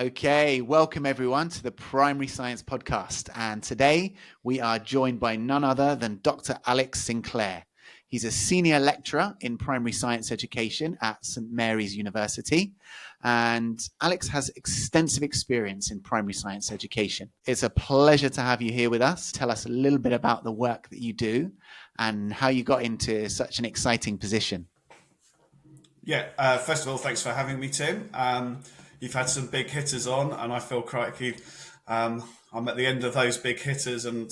Okay, welcome everyone to the Primary Science Podcast. And today we are joined by none other than Dr. Alex Sinclair. He's a senior lecturer in primary science education at St. Mary's University. And Alex has extensive experience in primary science education. It's a pleasure to have you here with us. Tell us a little bit about the work that you do and how you got into such an exciting position. Yeah, first of all, thanks for having me, Tim. You've had some big hitters on, and I feel crikey, I'm at the end of those big hitters, and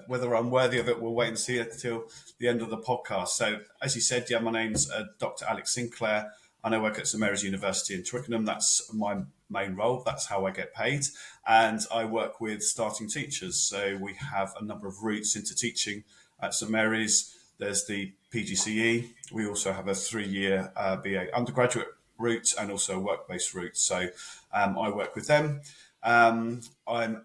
whether I'm worthy of it, we'll wait and see until the end of the podcast. So, as you said, yeah, my name's Dr. Alex Sinclair, and I work at St. Mary's University in Twickenham. That's my main role. That's how I get paid. And I work with starting teachers. So we have a number of routes into teaching at St. Mary's. There's the PGCE. We also have a 3-year BA undergraduate route and also a work-based route. So I work with them. I'm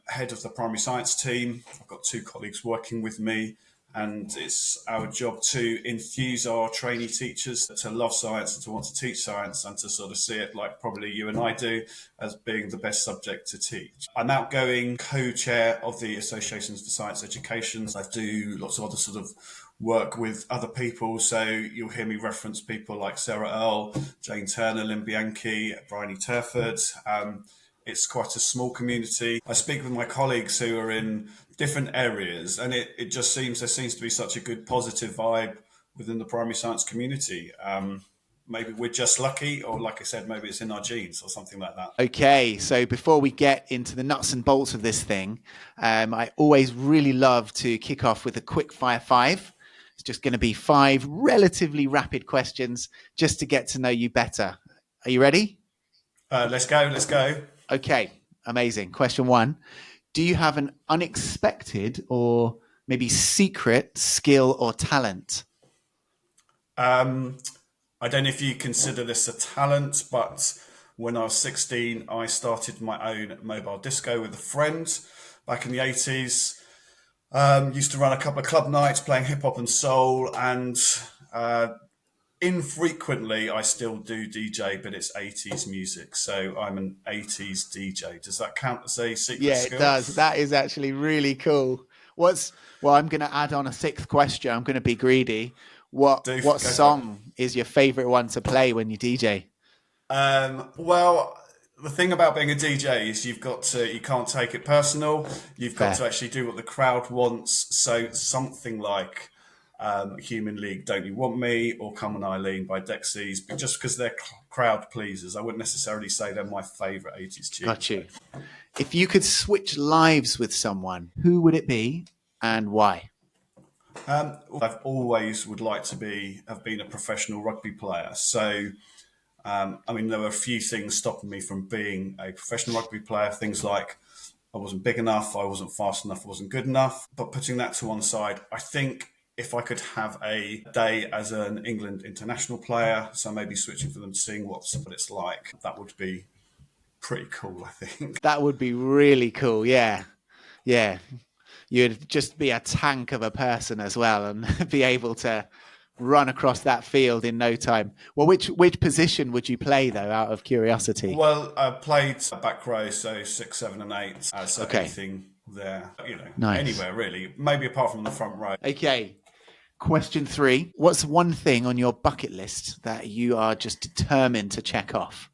head of the primary science team. I've got 2 colleagues working with me, and it's our job to infuse our trainee teachers to love science and to want to teach science and to sort of see it, like probably you and I do, as being the best subject to teach. I'm outgoing co-chair of the Associations for Science Education. I do lots of other sort of work with other people. So you'll hear me reference people like Sarah Earle, Jane Turner, Lynn Bianchi, Bryony Turford. It's quite a small community. I speak with my colleagues who are in different areas, and it just seems there seems to be such a good positive vibe within the primary science community. Maybe we're just lucky, or like I said, maybe it's in our genes or something like that. Okay, so before we get into the nuts and bolts of this thing, I always really love to kick off with a quick fire 5. It's just going to be 5 relatively rapid questions just to get to know you better. Are you ready? Let's go. Okay, amazing. Question 1. Do you have an unexpected or maybe secret skill or talent? I don't know if you consider this a talent, but when I was 16, I started my own mobile disco with a friend back in the 80s. Used to run a couple of club nights playing hip hop and soul, and infrequently I still do DJ, but it's 80s music. So I'm an 80s DJ. Does that count as a secret Yeah, it skill? does. That is actually really cool. Well, I'm going to add on a 6th question. I'm going to be greedy. What Do what go for it. song is your favorite one to play when you DJ? Well, the thing about being a DJ is you can't take it personal. You've got Fair. to actually do what the crowd wants. So something like Human League, Don't You Want Me, or Come on Eileen by Dexys, but just because they're crowd pleasers. I wouldn't necessarily say they're my favourite 80s Got tunes, you. though. If you could switch lives with someone, who would it be and why? I've always would like to have been a professional rugby player. So I mean, there were a few things stopping me from being a professional rugby player. Things like I wasn't big enough, I wasn't fast enough, I wasn't good enough. But putting that to one side, I think if I could have a day as an England international player, so maybe switching for them, seeing what it's like, that would be pretty cool, I think. That would be really cool. Yeah. Yeah. You'd just be a tank of a person as well and be able to run across that field in no time. Well, which position would you play though, out of curiosity? Well, I played back row, so 6, 7, and 8. So Okay. anything there, Nice. anywhere really. Maybe apart from the front row. Okay. Question 3. What's one thing on your bucket list that you are just determined to check off?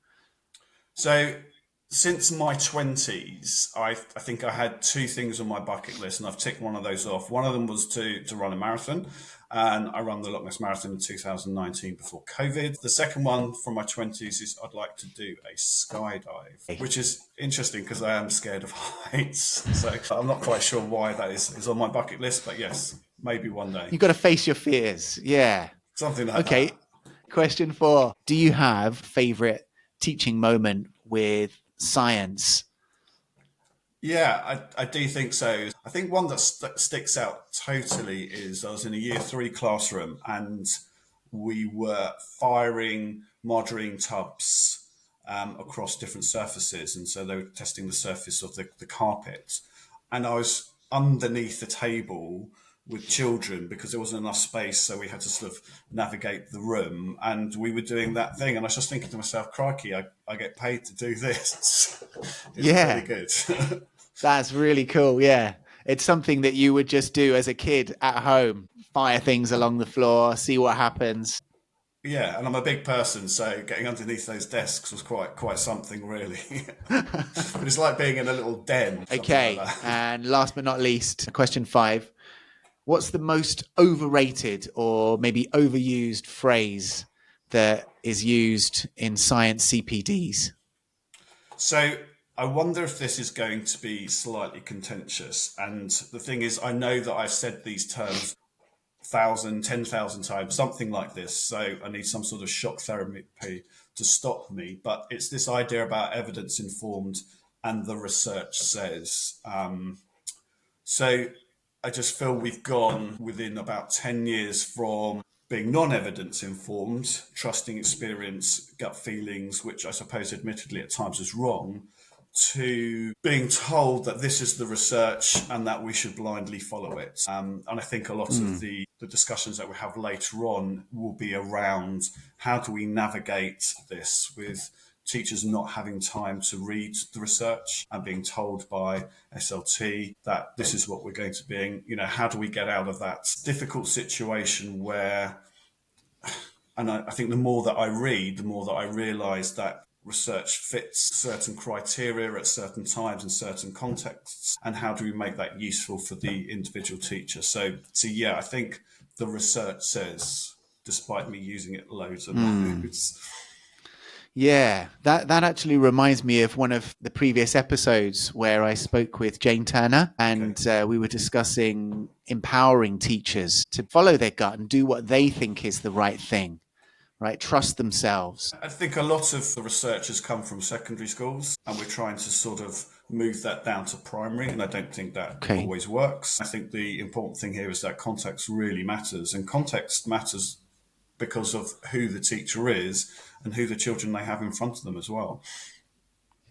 So since my 20s, I think I had 2 things on my bucket list, and I've ticked one of those off. One of them was to run a marathon, and I ran the Loch Ness Marathon in 2019 before COVID. The second one from my 20s is I'd like to do a skydive, which is interesting because I am scared of heights. So I'm not quite sure why that is on my bucket list, but yes, maybe one day. You've got to face your fears. Yeah. Something like Okay. that. Question 4. Do you have favorite teaching moment with science? Yeah, I do think so. I think one that sticks out totally is I was in a year 3 classroom and we were firing margarine tubs across different surfaces. And so they were testing the surface of the carpet. And I was underneath the table with children because there wasn't enough space, so we had to sort of navigate the room, and we were doing that thing. And I was just thinking to myself, crikey, I get paid to do this. It's pretty Yeah, good. that's really cool. Yeah. It's something that you would just do as a kid at home, fire things along the floor, see what happens. Yeah, and I'm a big person, so getting underneath those desks was quite something, really. But it's like being in a little den, something like Okay. that. And last but not least, question 5. What's the most overrated or maybe overused phrase that is used in science CPDs? So I wonder if this is going to be slightly contentious. And the thing is, I know that I've said these terms 1,000, 10,000 times, something like this. So I need some sort of shock therapy to stop me. But it's this idea about evidence informed and the research says. So I just feel we've gone within about 10 years from being non evidence informed, trusting experience, gut feelings, which I suppose admittedly at times is wrong, to being told that this is the research and that we should blindly follow it. And I think a lot of Mm, the discussions that we have later on will be around how do we navigate this with teachers not having time to read the research and being told by SLT that this is what we're going to be, how do we get out of that difficult situation where, and I think the more that I read, the more that I realize that research fits certain criteria at certain times and certain contexts, and how do we make that useful for the individual teacher. So yeah, I think the research says, despite me using it loads and mm. loads. Yeah, that actually reminds me of one of the previous episodes where I spoke with Jane Turner, Okay. and we were discussing empowering teachers to follow their gut and do what they think is the right thing, right? Trust themselves. I think a lot of the research has come from secondary schools, and we're trying to sort of move that down to primary, and I don't think that Okay. always works. I think the important thing here is that context really matters, and context matters because of who the teacher is and who the children they have in front of them as well.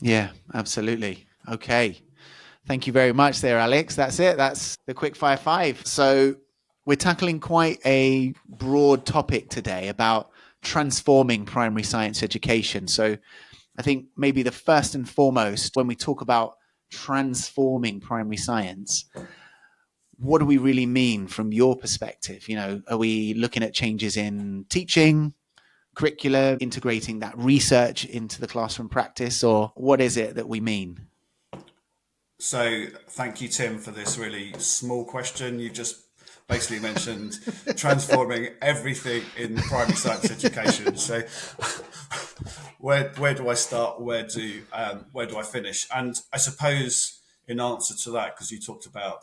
Yeah, absolutely. Okay. Thank you very much there, Alex. That's it. That's the quick fire 5. So we're tackling quite a broad topic today about transforming primary science education. So I think maybe the first and foremost, when we talk about transforming primary science, what do we really mean from your perspective? Are we looking at changes in teaching, curricula, integrating that research into the classroom practice, or what is it that we mean? So thank you, Tim, for this really small question. You just basically mentioned transforming everything in primary science education. So where do I start? Where do I finish? And I suppose in answer to that, because you talked about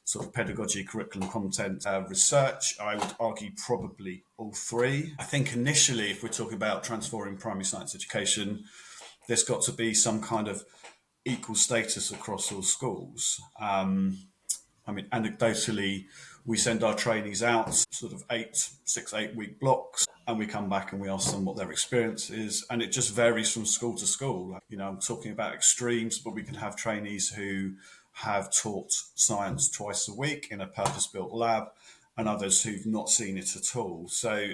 sort of pedagogy, curriculum, content, research, I would argue probably all three. I think initially, if we're talking about transforming primary science education, there's got to be some kind of equal status across all schools. I mean, anecdotally, we send our trainees out sort of 6, 8 week blocks, and we come back and we ask them what their experience is. And it just varies from school to school. I'm talking about extremes, but we can have trainees who have taught science twice a week in a purpose built lab, and others who've not seen it at all. So,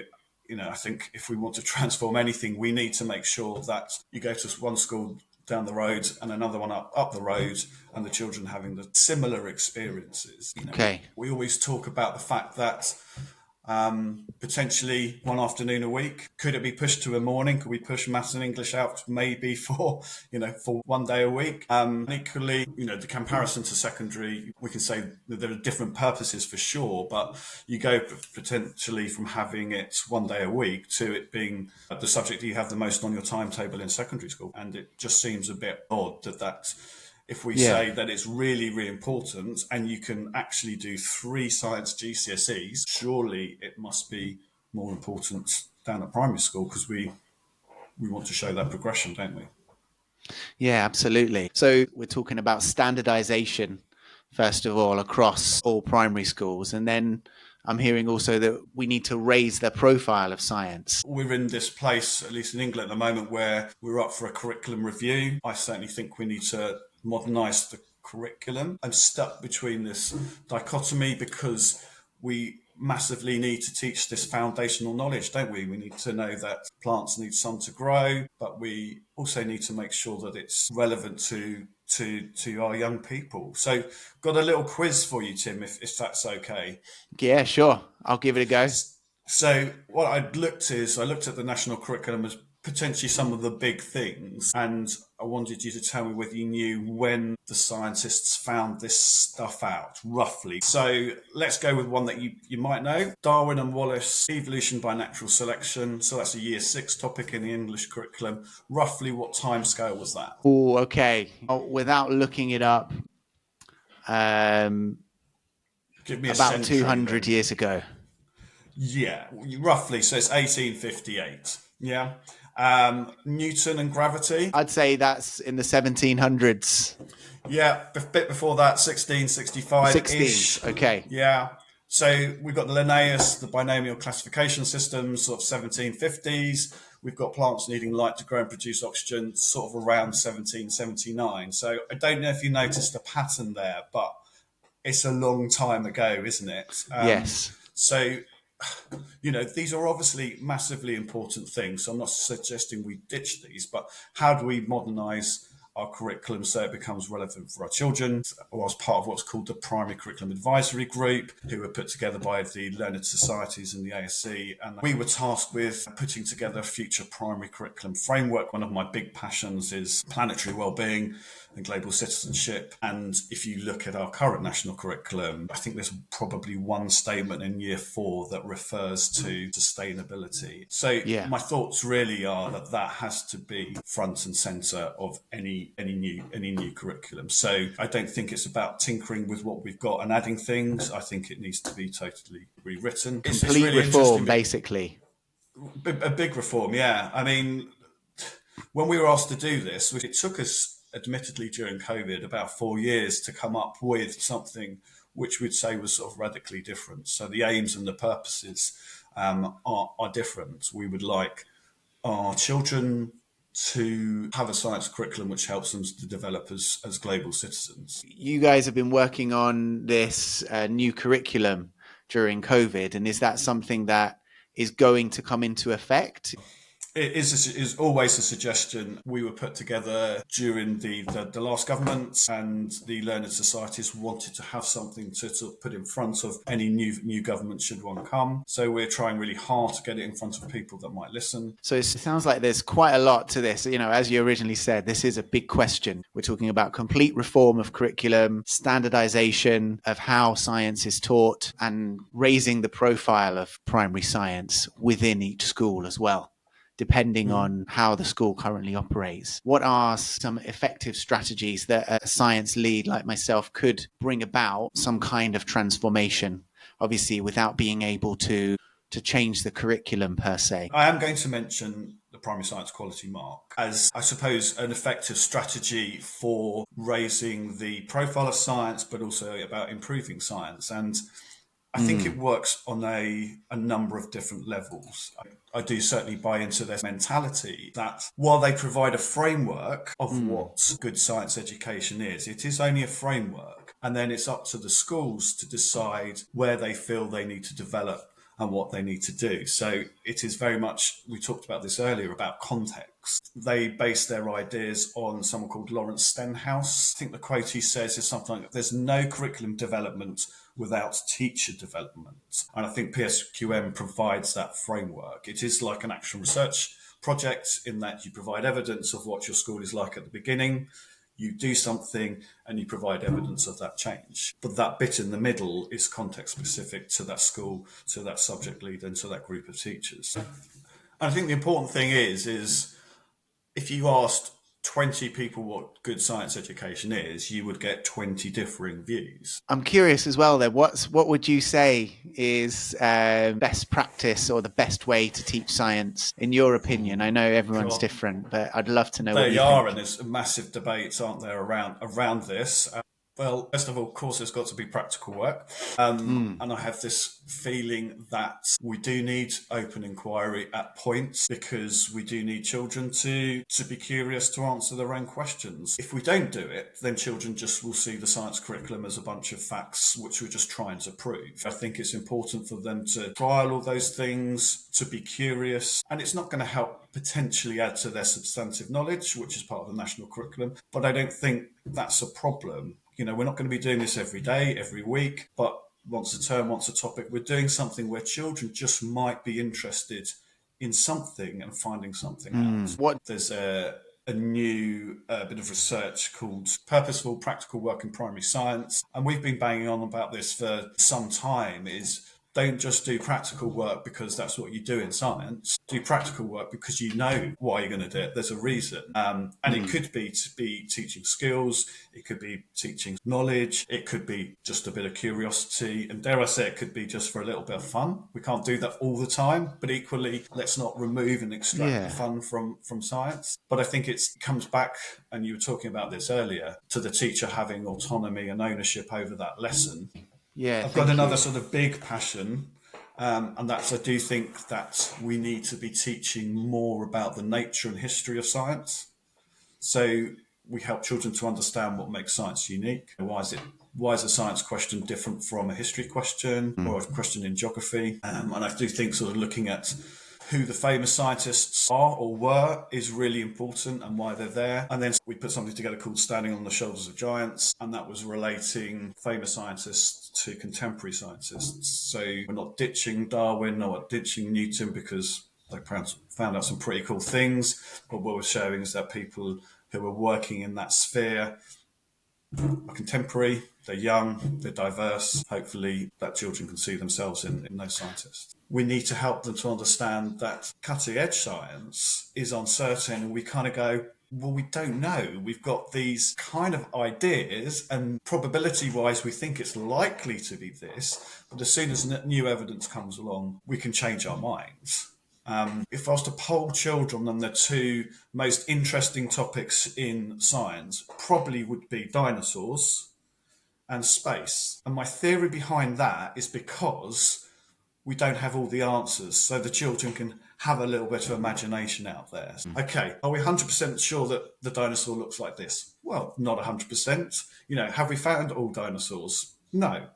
I think if we want to transform anything, we need to make sure that you go to one school down the road and another one up the road, and the children having the similar experiences. Okay. We always talk about the fact that potentially one afternoon a week, could it be pushed to a morning? Could we push maths and English out maybe for one day a week? And equally, the comparison to secondary, we can say that there are different purposes for sure, but you go potentially from having it one day a week to it being the subject that you have the most on your timetable in secondary school. And it just seems a bit odd that if we Yeah. say that it's really, really important and you can actually do 3 science GCSEs, surely it must be more important down at primary school because we want to show that progression, don't we? Yeah, absolutely. So we're talking about standardization, first of all, across all primary schools. And then I'm hearing also that we need to raise the profile of science. We're in this place, at least in England at the moment, where we're up for a curriculum review. I certainly think we need to modernise the curriculum. I'm stuck between this dichotomy because we massively need to teach this foundational knowledge, don't we? We need to know that plants need sun to grow, but we also need to make sure that it's relevant to our young people. So, got a little quiz for you, Tim, if that's okay. Yeah, sure. I'll give it a go. So what I looked at the national curriculum as potentially some of the big things, and I wanted you to tell me whether you knew when the scientists found this stuff out, roughly. So let's go with one that you might know. Darwin and Wallace, evolution by natural selection. So that's a year 6 topic in the English curriculum. Roughly what time scale was that? Oh, okay. Without looking it up, Give me a about century 200 then. years ago. Yeah, roughly. So it's 1858. Yeah. Newton and gravity. I'd say that's in the 1700s. Yeah, a bit before that, 1665-ish. 16s. Okay. Yeah. So we've got the Linnaeus, the binomial classification system, sort of 1750s. We've got plants needing light to grow and produce oxygen, sort of around 1779. So I don't know if you noticed a pattern there, but it's a long time ago, isn't it? Yes. So these are obviously massively important things. So I'm not suggesting we ditch these, but how do we modernize our curriculum so it becomes relevant for our children? I was part of what's called the Primary Curriculum Advisory Group, who were put together by the learned societies and the ASC. And we were tasked with putting together a future primary curriculum framework. One of my big passions is planetary well-being and global citizenship. And if you look at our current national curriculum, I think there's probably one statement in year 4 that refers to sustainability. So my thoughts really are that has to be front and center of any new curriculum. So I don't think it's about tinkering with what we've got and adding things. I think it needs to be totally rewritten. Complete really reform, basically. A big reform, yeah. I mean, when we were asked to do this, it took us, admittedly during COVID, about 4 years to come up with something which we'd say was sort of radically different. So the aims and the purposes are different. We would like our children to have a science curriculum which helps them to develop as global citizens. You guys have been working on this new curriculum during COVID, and is that something that is going to come into effect? It is always a suggestion. We were put together during the last government, and the learned societies wanted to have something to sort of put in front of any new government should one come. So we're trying really hard to get it in front of people that might listen. So it sounds like there's quite a lot to this. As you originally said, this is a big question. We're talking about complete reform of curriculum, standardisation of how science is taught, and raising the profile of primary science within each school as well, depending on how the school currently operates. What are some effective strategies that a science lead like myself could bring about some kind of transformation, obviously without being able to change the curriculum per se? I am going to mention the primary science quality mark as, I suppose, an effective strategy for raising the profile of science, but also about improving science. And I think it works on a number of different levels. I do certainly buy into their mentality that while they provide a framework of what good science education is, it is only a framework. And then it's up to the schools to decide where they feel they need to develop and what they need to do. So it is very much, we talked about this earlier, about context. They base their ideas on someone called Lawrence Stenhouse. I think the quote he says is something like, there's no curriculum development without teacher development. And I think PSQM provides that framework. It is like an action research project in that you provide evidence of what your school is like at the beginning, you do something and you provide evidence of that change. But that bit in the middle is context specific to that school, to that subject lead, and to that group of teachers. And I think the important thing is if you asked 20 people what good science education is, you would get 20 differing views. I'm curious as well then, what would you say is best practice or the best way to teach science in your opinion? I know everyone's different, but I'd love to know what you think. And there's massive debates, aren't there, around this. Well, first of all, of course, there's got to be practical work. Mm. And I have this feeling that we do need open inquiry at points because we do need children to be curious to answer their own questions. If we don't do it, then children just will see the science curriculum as a bunch of facts which we're just trying to prove. I think it's important for them to trial all those things, to be curious, and it's not going to help potentially add to their substantive knowledge, which is part of the national curriculum, but I don't think that's a problem. We're not going to be doing this every day, every week, but once a term, once a topic, we're doing something where children just might be interested in something and finding something out. What? There's a new bit of research called Purposeful Practical Work in Primary Science, and we've been banging on about this for some time, is don't just do practical work because that's what you do in science. Do practical work because you know why you're going to do it. There's a reason. And it could be to be teaching skills. It could be teaching knowledge. It could be just a bit of curiosity. And dare I say, it could be just for a little bit of fun. We can't do that all the time, but equally, let's not remove and extract the fun from science. But I think it comes back, and you were talking about this earlier, to the teacher having autonomy and ownership over that lesson. Yeah, I've got another you. sort of big passion, and that's I do think that we need to be teaching more about the nature and history of science. So we help children to understand what makes science unique. Why is a science question different from a history question or a question in geography? And I do think sort of looking at who the famous scientists are or were is really important and why they're there. And then we put something together called Standing on the Shoulders of Giants, and that was relating famous scientists to contemporary scientists. So we're not ditching Darwin or ditching Newton because they found out some pretty cool things, but what we're showing is that people who are working in that sphere are contemporary, they're young, they're diverse. Hopefully that children can see themselves in those scientists. We need to help them to understand that cutting edge science is uncertain, and we kind of go, well, we don't know. We've got these kind of ideas, and probability wise, we think it's likely to be this, but as soon as new evidence comes along, we can change our minds. If I was to poll children on the two most interesting topics in science, probably would be dinosaurs and space. And my theory behind that is because we don't have all the answers, so the children can have a little bit of imagination out there. Okay, are we 100% sure that the dinosaur looks like this? Well, not 100%. Have we found all dinosaurs? No.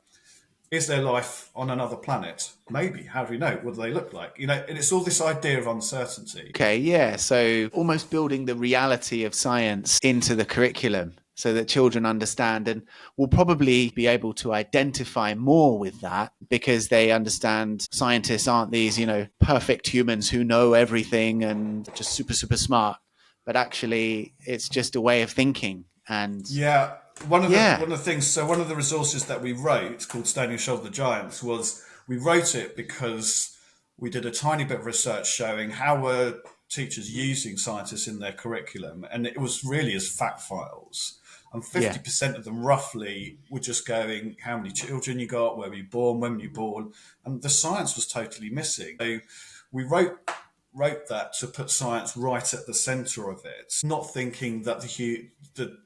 Is there life on another planet? Maybe. How do we know? What do they look like? And it's all this idea of uncertainty. Okay, yeah. So almost building the reality of science into the curriculum so that children understand and will probably be able to identify more with that because they understand scientists aren't these, perfect humans who know everything and just super, super smart. But actually, it's just a way of thinking. And yeah, one of the things. So one of the resources that we wrote called "Standing Shoulder of the Giants" was we wrote it because we did a tiny bit of research showing how were teachers using scientists in their curriculum, and it was really as fact files. And 50% of them roughly were just going, how many children you got, where were you born, when were you born, and the science was totally missing. So we wrote that to put science right at the centre of it, not thinking that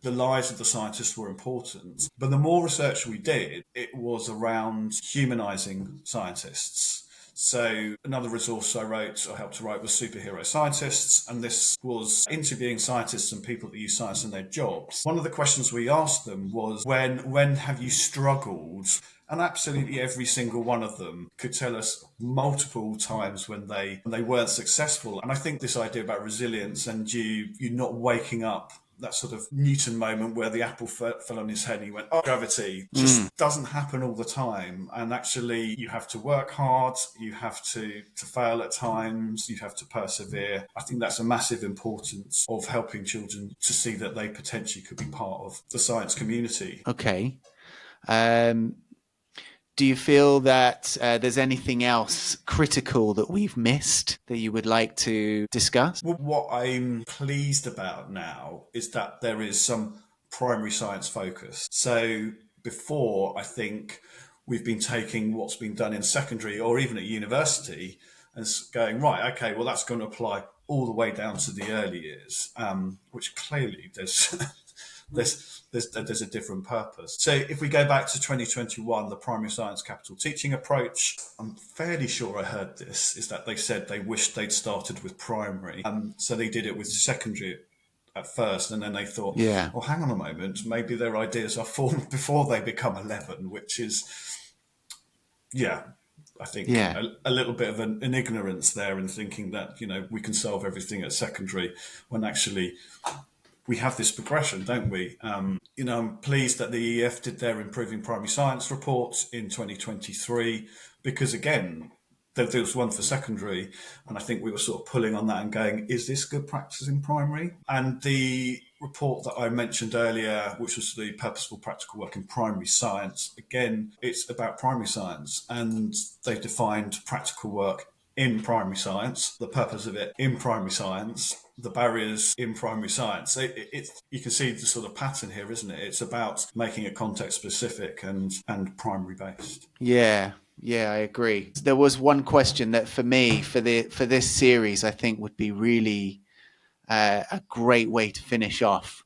the lives of the scientists were important. But the more research we did, it was around humanising scientists. So another resource I helped to write was Superhero Scientists, and this was interviewing scientists and people that use science in their jobs. One of the questions we asked them was, when have you struggled? And absolutely every single one of them could tell us multiple times when they weren't successful. And I think this idea about resilience and you not waking up, that sort of Newton moment where the apple fell on his head and he went, oh, gravity, just doesn't happen all the time. And actually you have to work hard, you have to fail at times, you have to persevere. I think that's a massive importance of helping children to see that they potentially could be part of the science community. Okay. Do you feel that there's anything else critical that we've missed that you would like to discuss? Well, what I'm pleased about now is that there is some primary science focus. So before, I think we've been taking what's been done in secondary or even at university and going, right, okay, well, that's going to apply all the way down to the early years, which clearly there's there's a different purpose. So if we go back to 2021, the primary science capital teaching approach, I'm fairly sure I heard this, is that they said they wished they'd started with primary. So they did it with secondary at first, and then they thought, Yeah. oh, hang on a moment, maybe their ideas are formed before they become 11, which is, yeah, I think Yeah. a little bit of an ignorance there in thinking that, we can solve everything at secondary when actually we have this progression, don't we? I'm pleased that the EF did their Improving Primary Science report in 2023 because, again, there was one for secondary, and I think we were sort of pulling on that and going, is this good practice in primary? And the report that I mentioned earlier, which was the purposeful practical work in primary science, again, it's about primary science, and they defined practical work in primary science, the purpose of it in primary science, the barriers in primary science. You can see the sort of pattern here, isn't it? It's about making it context specific and primary based. Yeah. Yeah, I agree. There was one question that for me, for this series, I think would be really a great way to finish off.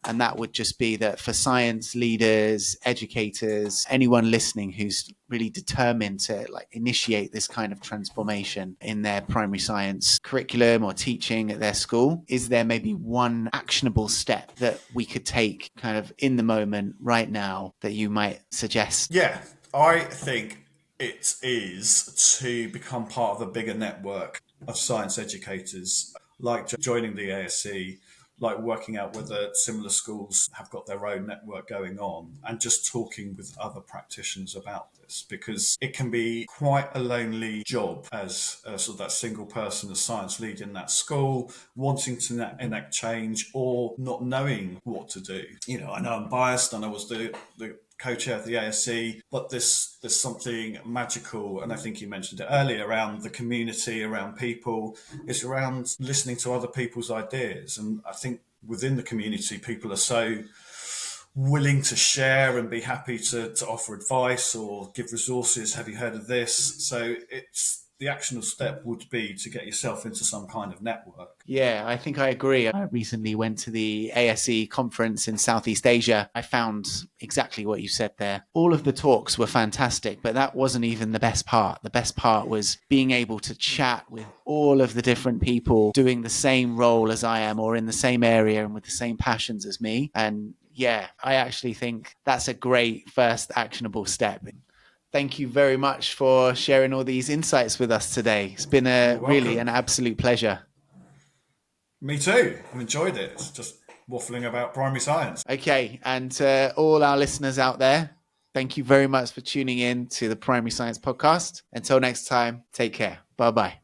And that would just be that for science leaders, educators, anyone listening who's really determined to initiate this kind of transformation in their primary science curriculum or teaching at their school, is there maybe one actionable step that we could take kind of in the moment right now that you might suggest? Yeah, I think it is to become part of a bigger network of science educators, like joining the ASC, like working out whether similar schools have got their own network going on, and just talking with other practitioners about this, because it can be quite a lonely job as sort of that single person, a science lead in that school, wanting to enact change or not knowing what to do. I know I'm biased, and I was the co-chair of the ASC, but there's something magical, and I think you mentioned it earlier, around the community, around people. It's around listening to other people's ideas, and I think within the community, people are so willing to share and be happy to offer advice or give resources. Have you heard of this? So the actionable step would be to get yourself into some kind of network. Yeah, I think I agree. I recently went to the ASE conference in Southeast Asia. I found exactly what you said there. All of the talks were fantastic, but that wasn't even the best part. The best part was being able to chat with all of the different people doing the same role as I am, or in the same area and with the same passions as me. And yeah, I actually think that's a great first actionable step. Thank you very much for sharing all these insights with us today. It's been You're really welcome. an absolute pleasure. Me too. I've enjoyed it. It's just waffling about primary science. Okay, and to all our listeners out there, thank you very much for tuning in to the Primary Science Podcast. Until next time, take care. Bye-bye.